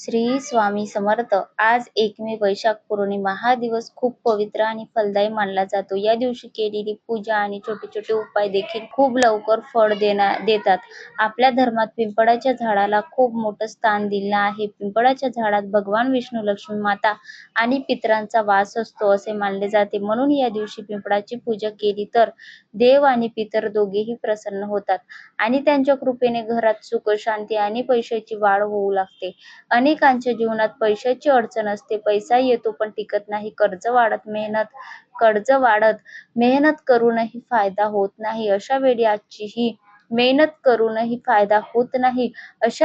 श्री स्वामी समर्थ. आज 1 मे वैशाख पौर्णिमा. हा दिवस खूप पवित्र आणि फलदायी मानला जातो. या दिवशी केलेली पूजा आणि छोटे छोटे उपाय देखील खूप लवकर फळ देतात. आपल्या धर्मात पिंपळाच्या झाडाला खूप मोठं स्थान दिलं आहे. पिंपळाच्या झाडात भगवान विष्णू, लक्ष्मी माता आणि पितरांचा वास असतो असे मानले जाते. म्हणून या दिवशी पिंपळाची पूजा केली तर देव आणि पितर दोघेही प्रसन्न होतात आणि त्यांच्या कृपेने घरात सुख, शांती आणि पैशाची वाढ होऊ लागते. अनेकांच्या जीवनात पैशाची अडचण असते. पैसा येतो पण टिकत नाही. कर्ज वाढत मेहनत करूनही फायदा होत नाही. अशा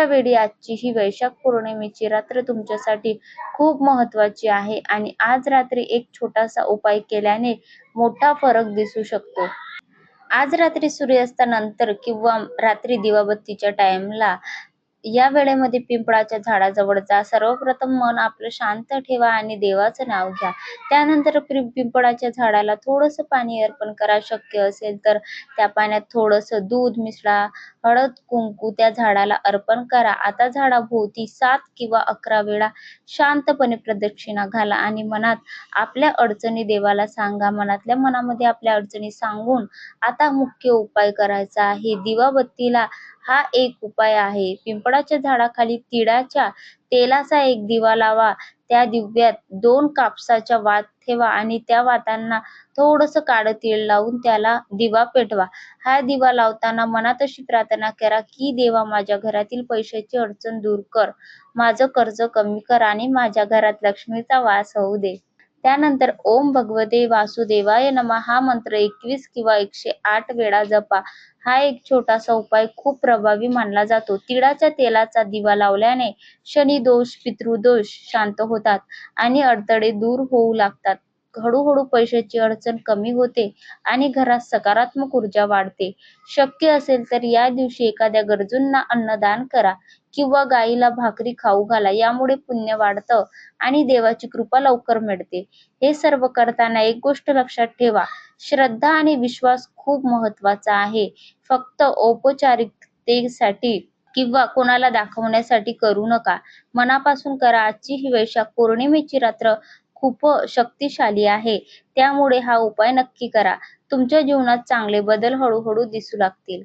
वेळी आजची ही वैशाख पौर्णिमेची रात्र तुमच्यासाठी खूप महत्त्वाची आहे आणि आज रात्री एक छोटासा उपाय केल्याने मोठा फरक दिसू शकतो. आज रात्री सूर्यास्तानंतर किंवा रात्री दिवाबत्तीच्या टाइमला या वेळेमध्ये पिंपळाच्या झाडाजवळ जा. सर्वप्रथम मन आपलं शांत ठेवा आणि देवाचं नाव घ्या. त्यानंतर पिंपळाच्या झाडाला थोडंसं पाणी अर्पण करा. शक्य असेल तर त्या पाण्यात थोडंसं दूध मिसळा. हळद कुंकू त्या झाडाला अर्पण करा. आता झाडाभोवती 7 किंवा 11 वेळा शांतपणे प्रदक्षिणा घाला आणि मनात आपल्या अडचणी देवाला सांगा. मनामध्ये आपल्या अडचणी सांगून आता मुख्य उपाय करायचा आहे. दिवाबत्तीला हा एक उपाय आहे. पिंपळाच्या झाडाखाली तिळाच्या तेलाचा एक दिवा लावा. त्या दिव्यात 2 कापसाच्या वात ठेवा आणि त्या वातांना थोडंसं काळं तीळ लावून त्याला दिवा पेटवा. हा दिवा लावताना मनात अशी प्रार्थना करा की देवा, माझ्या घरातील पैशाची अडचण दूर कर, माझं कर्ज कमी कर आणि माझ्या घरात लक्ष्मीचा वास होऊ दे. त्यानंतर ओम भगवते वासुदेवाय नमः हा मंत्र 21 किंवा 108 वेळा जपा. हा एक छोटासा उपाय खूप प्रभावी मानला जातो. तिळाच्या तेलाचा दिवा लावल्याने शनी दोष, पितृदोष शांत होतात आणि अडथळे दूर होऊ लागतात. हळूहळू पैशाची अडचण कमी होते आणि घरात सकारात्मक ऊर्जा वाढते. शक्य असेल तर या दिवशी एखाद्या गरजूंना अन्नदान करा किंवा गाईला भाकरी खाऊ घाला. यामुळे पुण्य वाढतं आणि देवाची कृपा लवकर मिळते. हे सर्व करताना एक गोष्ट लक्षात ठेवा, श्रद्धा आणि विश्वास खूप महत्त्वाचा आहे. फक्त औपचारिकतेसाठी किंवा कोणाला दाखवण्यासाठी करू नका. मनापासून करा. आजची ही वैशाख पौर्णिमेची रात्र खूप शक्तिशाली आहे. त्यामुळे हा उपाय नक्की करा. तुमच्या जीवनात चांगले बदल हळूहळू दिसू लागतील.